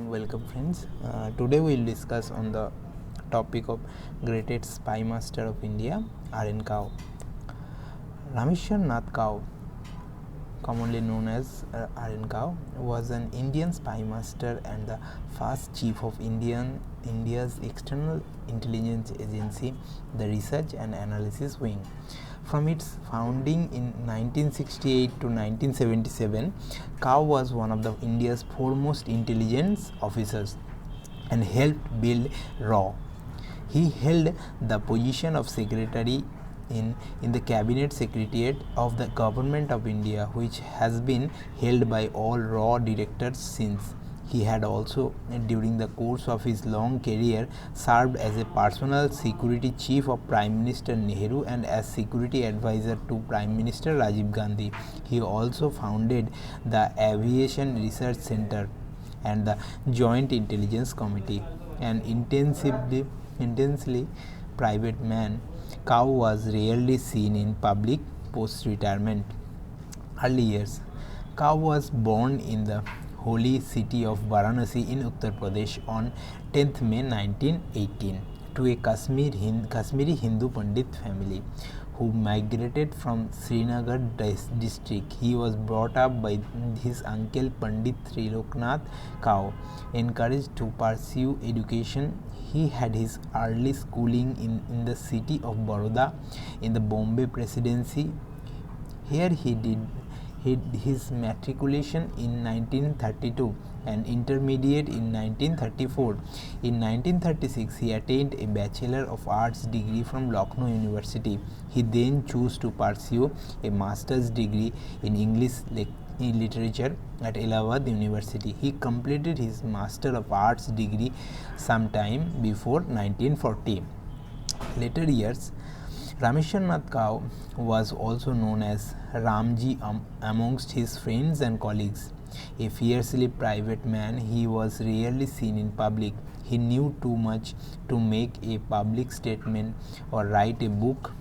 Welcome friends. Today we will discuss on the topic of greatest spy master of India, RA&W. Rameshwar Nath Kao, commonly known as RA&W, was an Indian spy master and the first chief of India's external intelligence agency, the Research and Analysis Wing. From its founding in 1968 to 1977, Kao was one of India's foremost intelligence officers and helped build RA. He held the position of secretary in the Cabinet Secretariat of the Government of India, which has been held by all RA directors since. He had also, during the course of his long career, served as a personal security chief of Prime Minister Nehru and as security advisor to Prime Minister Rajiv Gandhi. He also founded the Aviation Research Center and the Joint Intelligence Committee. An intensely private man, Kao was rarely seen in public post-retirement. Early years. Kao was born in the holy city of Varanasi in Uttar Pradesh on 10th May 1918 to a Kashmiri Hindu Pandit family who migrated from Srinagar district. He was brought up by his uncle Pandit Triloknath Kao. Encouraged to pursue education, he had his early schooling in the city of Baroda in the Bombay Presidency. Here he did his matriculation in 1932 and intermediate in 1934. In 1936, he attained a Bachelor of Arts degree from Lucknow University. He then chose to pursue a master's degree in English literature at Allahabad University. He completed his Master of Arts degree sometime before 1940. Later years, Rameshwar Nath Kao was also known as Ramji amongst his friends and colleagues. A fiercely private man, he was rarely seen in public. He knew too much to make a public statement or write a book.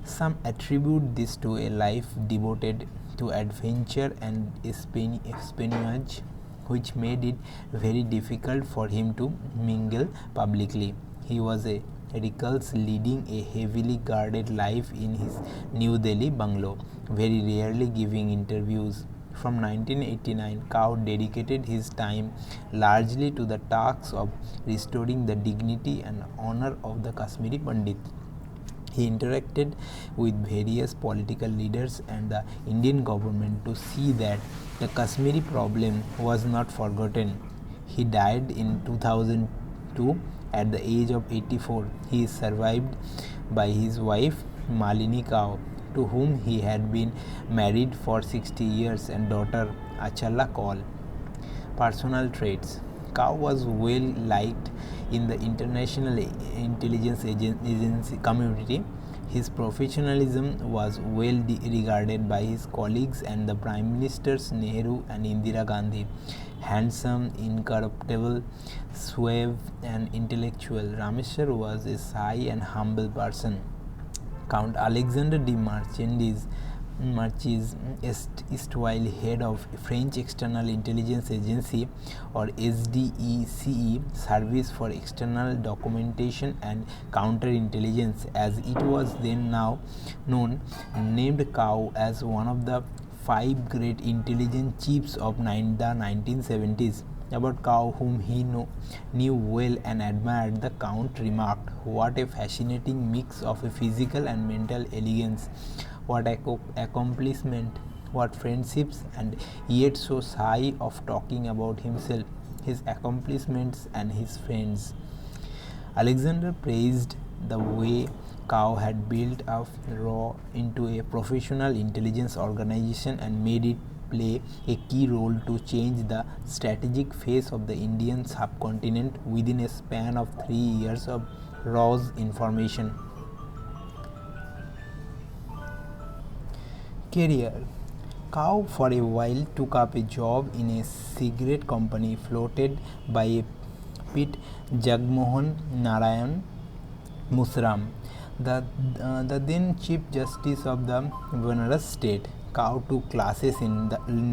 Some attribute this to a life devoted to adventure and espionage, which made it very difficult for him to mingle publicly. He was a recalls leading a heavily guarded life in his New Delhi bungalow, very rarely giving interviews. From 1989, Kao dedicated his time largely to the task of restoring the dignity and honor of the Kashmiri Pandit. He interacted with various political leaders and the Indian government to see that the Kashmiri problem was not forgotten. He died in 2002 at the age of 84. He is survived by his wife Malini Kao, to whom he had been married for 60 years, and daughter Achala Kaul. Personal traits. Kao was well liked in the international intelligence agency community. His professionalism was well regarded by his colleagues and the Prime Ministers Nehru and Indira Gandhi. Handsome, incorruptible, suave, and intellectual, Rameshwar was a shy and humble person. Count Alexander de Marchis, erstwhile head of French External Intelligence Agency or SDECE, Service for External Documentation and Counterintelligence as it was then now known, named Kao as one of the 5 great intelligence chiefs of the 1970s. About Kao, whom he knew well and admired, the Count remarked, "What a fascinating mix of a physical and mental elegance! What accomplishment, what friendships, and yet so shy of talking about himself, his accomplishments, and his friends." Alexander praised the way Kao had built up RA into a professional intelligence organization and made it play a key role to change the strategic face of the Indian subcontinent within a span of 3 years of RA's information. Career. Kao for a while took up a job in a cigarette company floated by Pit Jagmohan Narayan Musram, the then Chief Justice of the Benares State. Kao took classes in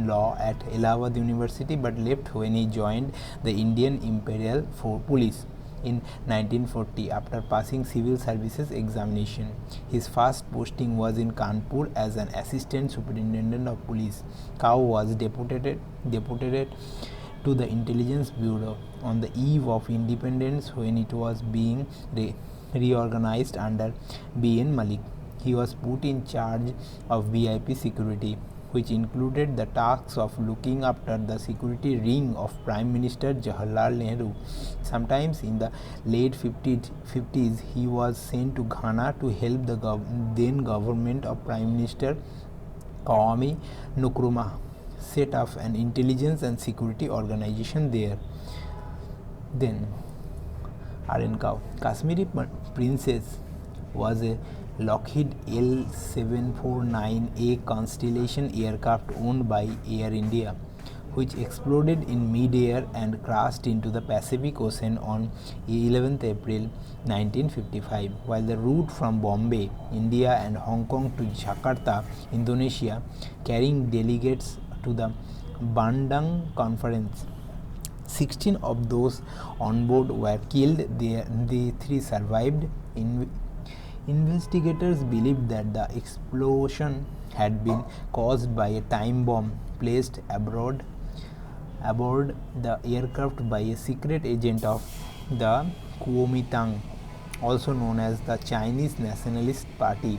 law at Allahabad University but left when he joined the Indian Imperial Police in 1940 after passing civil services examination. His first posting was in Kanpur as an assistant superintendent of police. Kao was deputed to the Intelligence Bureau on the eve of independence when it was being reorganized under B.N. Malik. He was put in charge of VIP security, which included the tasks of looking after the security ring of Prime Minister Jawaharlal Nehru. Sometimes in the late 50s, he was sent to Ghana to help the then government of Prime Minister Kwame Nkrumah set up an intelligence and security organization there. Then, RA&W, Kashmiri Princess was a Lockheed L-749A Constellation aircraft owned by Air India, which exploded in mid-air and crashed into the Pacific Ocean on 11th April 1955, while the route from Bombay, India and Hong Kong to Jakarta, Indonesia, carrying delegates to the Bandung Conference. 16 of those on board were killed. The 3 survived. Investigators believed that the explosion had been caused by a time bomb placed aboard the aircraft by a secret agent of the Kuomintang, also known as the Chinese Nationalist Party,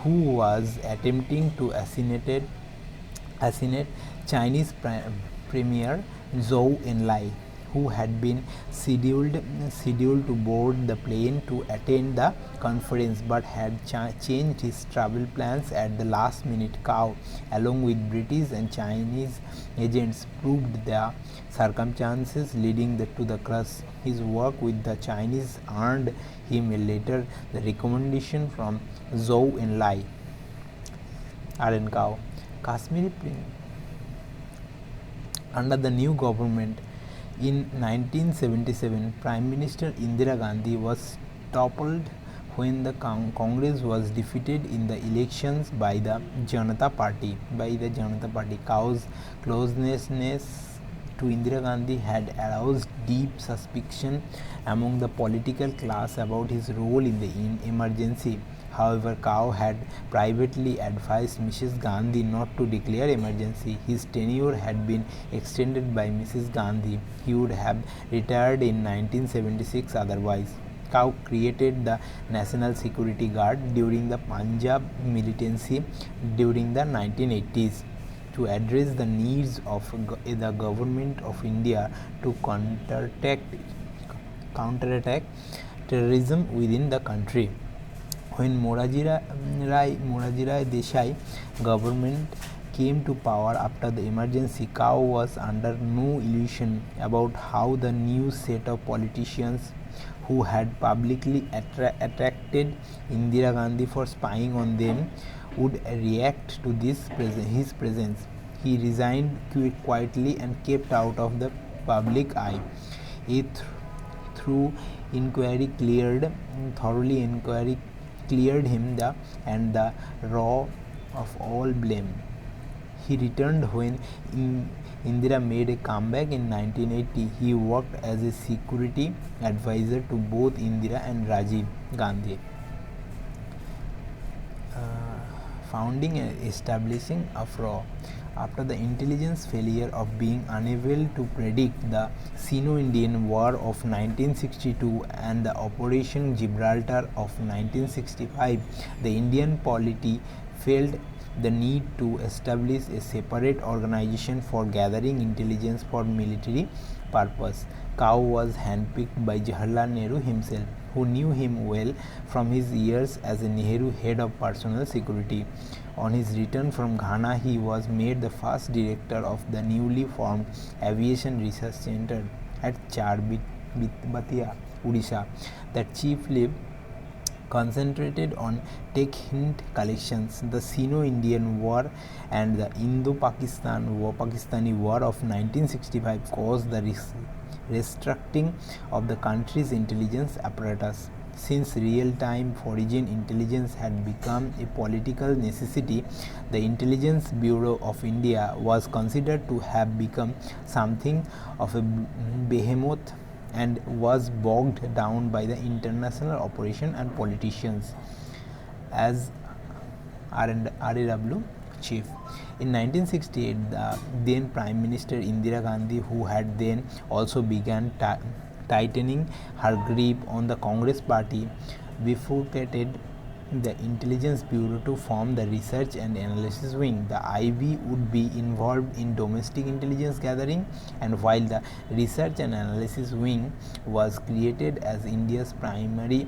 who was attempting to assassinate Chinese Premier Zhou Enlai, who had been scheduled to board the plane to attend the conference but had changed his travel plans at the last minute. Kao, along with British and Chinese agents, proved the circumstances leading to the crash. His work with the Chinese earned him a later the recommendation from Zhou Enlai. RA&W, Kashmiri Prince. Under the new government in 1977, Prime Minister Indira Gandhi was toppled when the Congress was defeated in the elections by the Janata Party. Kao's closeness to Indira Gandhi had aroused deep suspicion among the political class about his role in the emergency. However, Kao had privately advised Mrs. Gandhi not to declare emergency. His tenure had been extended by Mrs. Gandhi. He would have retired in 1976 otherwise. Kao created the National Security Guard during the Punjab militancy during the 1980s to address the needs of the government of India to counterattack terrorism within the country. When Morarji Rai Desai government came to power after the emergency, Kao was under no illusion about how the new set of politicians who had publicly attacked Indira Gandhi for spying on them would react to his presence. He resigned quietly and kept out of the public eye. Through inquiry cleared him the raw of all blame. He returned when Indira made a comeback in 1980. He worked as a security advisor to both Indira and Rajiv Gandhi. Founding and establishing AFRO. After the intelligence failure of being unable to predict the Sino-Indian War of 1962 and the Operation Gibraltar of 1965, the Indian polity felt the need to establish a separate organization for gathering intelligence for military purpose. Kao was handpicked by Jawaharlal Nehru himself, who knew him well from his years as a Nehru head of personal security. On his return from Ghana, he was made the first director of the newly formed Aviation Research Center at Charbatia, Odisha, that chiefly concentrated on tech hint collections. The Sino-Indian War and the Indo-Pakistani War of 1965 caused the restructuring of the country's intelligence apparatus. Since real-time foreign intelligence had become a political necessity, the Intelligence Bureau of India was considered to have become something of a behemoth and was bogged down by the international operation and politicians as RA&W chief. In 1968, the then Prime Minister Indira Gandhi, who had then also begun tightening her grip on the Congress party, bifurcated the Intelligence Bureau to form the Research and Analysis Wing. The IB would be involved in domestic intelligence gathering, and while the Research and Analysis Wing was created as India's primary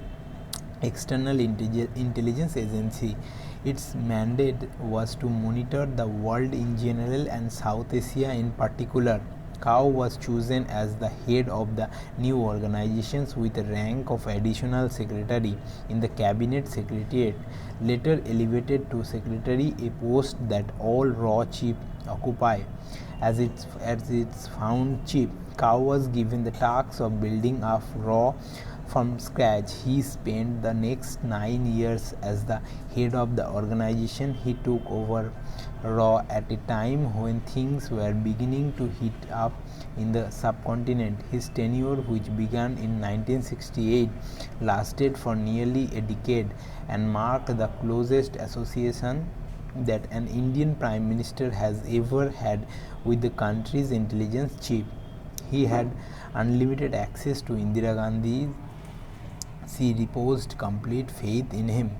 external intelligence agency, its mandate was to monitor the world in general and South Asia in particular. Kao was chosen as the head of the new organizations with the rank of additional secretary in the cabinet secretariat, later elevated to secretary, a post that all RA chiefs occupy. As its found chief, Kao was given the task of building up RA from scratch. He spent the next 9 years as the head of the organization. He took over RA at a time when things were beginning to heat up in the subcontinent. His tenure, which began in 1968, lasted for nearly a decade and marked the closest association that an Indian Prime Minister has ever had with the country's intelligence chief. He had unlimited access to Indira Gandhi. She reposed complete faith in him.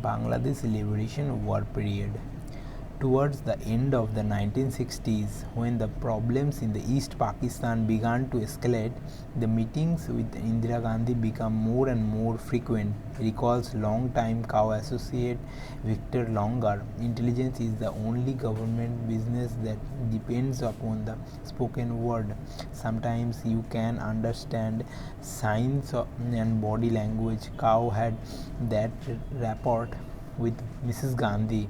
Bangladesh Liberation War period. Towards the end of the 1960s, when the problems in the East Pakistan began to escalate, the meetings with Indira Gandhi became more and more frequent, recalls long-time Kao associate Victor Longer. Intelligence is the only government business that depends upon the spoken word. Sometimes you can understand signs and body language. Kao had that rapport with Mrs. Gandhi.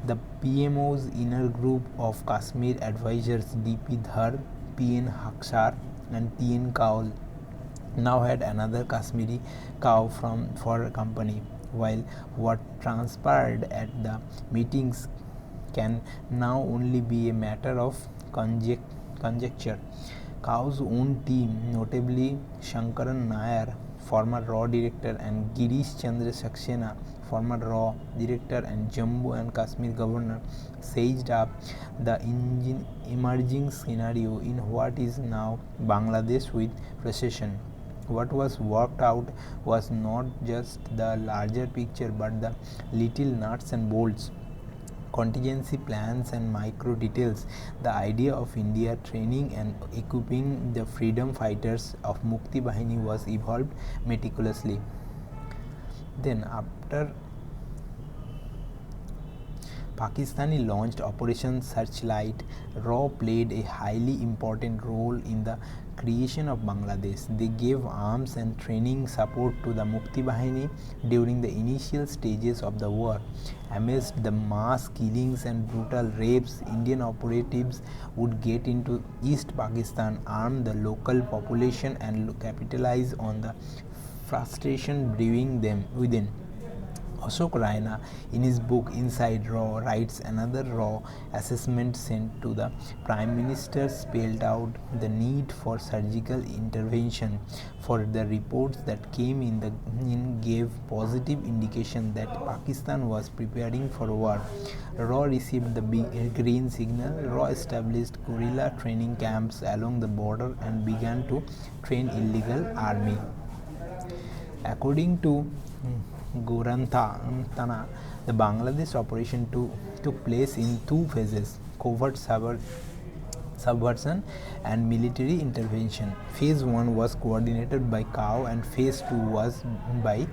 The PMO's inner group of Kashmir advisors D.P. Dhar, P.N. Haksar and T.N. Kaul now had another Kashmiri cow for company, while what transpired at the meetings can now only be a matter of conjecture. Cow's own team, notably Shankaran Nair, former RA director, and Girish Chandra Saxena, former RA director and Jammu and Kashmir governor, sized up the emerging scenario in what is now Bangladesh with precision. What was worked out was not just the larger picture but the little nuts and bolts, contingency plans and micro details. The idea of India training and equipping the freedom fighters of Mukti Bahini was evolved meticulously. Then after Pakistani launched Operation Searchlight, RA played a highly important role in the creation of Bangladesh. They gave arms and training support to the Mukti Bahini during the initial stages of the war. Amidst the mass killings and brutal rapes, Indian operatives would get into East Pakistan, arm the local population and capitalize on the frustration brewing them within. Ashok Raina, in his book Inside RA, writes another RA assessment sent to the Prime Minister spelled out the need for surgical intervention. For the reports that came in gave positive indication that Pakistan was preparing for war. RA received the green signal. RA established guerrilla training camps along the border and began to train illegal army. According to Gorantana, the Bangladesh operation took place in two phases: covert subversion and military intervention. Phase 1 was coordinated by Kao and Phase 2 was by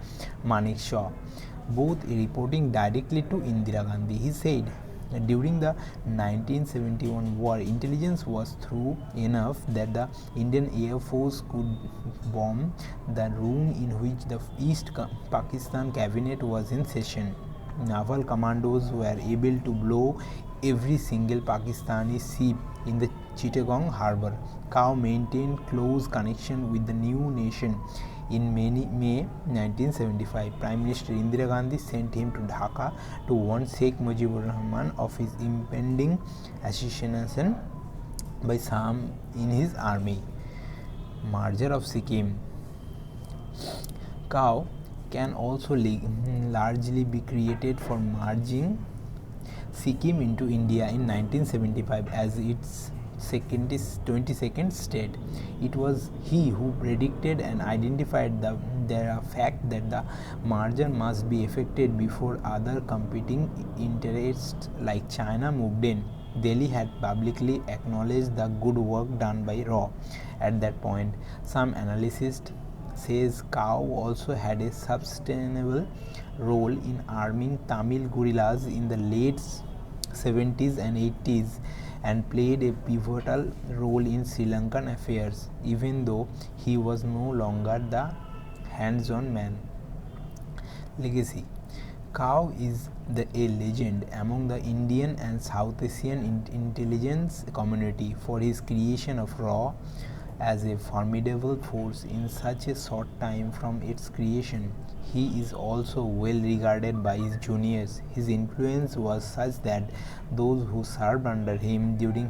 Manik Shah, both reporting directly to Indira Gandhi. He said, during the 1971 war, intelligence was thorough enough that the Indian Air Force could bomb the room in which the East Pakistan cabinet was in session. Naval commandos were able to blow every single Pakistani ship in the Chittagong harbour. Kao maintained close connection with the new nation. In May 1975, Prime Minister Indira Gandhi sent him to Dhaka to warn Sheikh Mujibur Rahman of his impending assassination by some in his army. Merger of Sikkim. Cow can also largely be created for merging Sikkim into India in 1975 as its 22nd state. It was he who predicted and identified the fact that the merger must be effected before other competing interests like China moved in. Delhi had publicly acknowledged the good work done by RA at that point. Some analysts says Cow also had a sustainable role in arming Tamil guerrillas in the late 70s and 80s and played a pivotal role in Sri Lankan affairs, even though he was no longer the hands-on man. Legacy. Cow is a legend among the Indian and South Asian intelligence community for his creation of RA as a formidable force in such a short time from its creation. He is also well regarded by his juniors. His influence was such that those who served under him during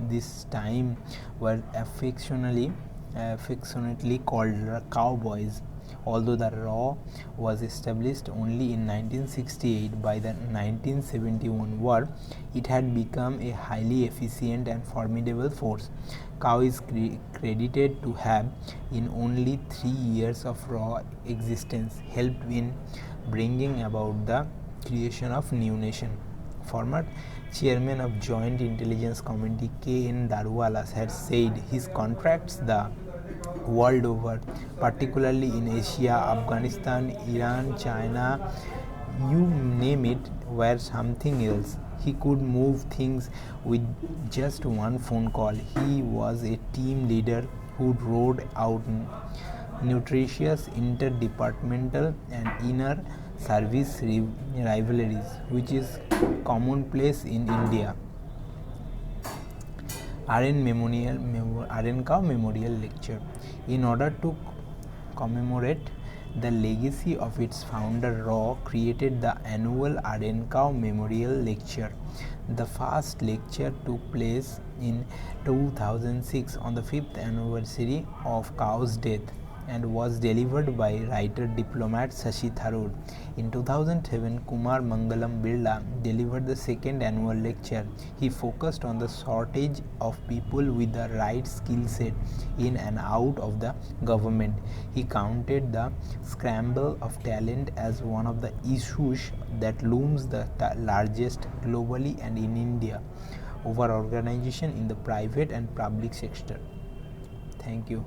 this time were affectionately called cowboys. Although the RA was established only in 1968, by the 1971 war, it had become a highly efficient and formidable force. Cow is credited to have, in only 3 years of RA existence, helped in bringing about the creation of new nation. Former chairman of Joint Intelligence Committee K.N. Darwala had said his contracts the world over, particularly in Asia, Afghanistan, Iran, China, you name it, were something else. He could move things with just one phone call. He was a team leader who rode out nutritious interdepartmental and inner service rivalries, which is commonplace in India. RA&W Memorial Lecture. In order to commemorate the legacy of its founder, RA created the annual RA&W Memorial Lecture. The first lecture took place in 2006 on the 5th anniversary of Cow's death and was delivered by writer-diplomat Shashi Tharoor. In 2007, Kumar Mangalam Birla delivered the second annual lecture. He focused on the shortage of people with the right skill set in and out of the government. He counted the scramble of talent as one of the issues that looms the largest globally and in India over organization in the private and public sector. Thank you.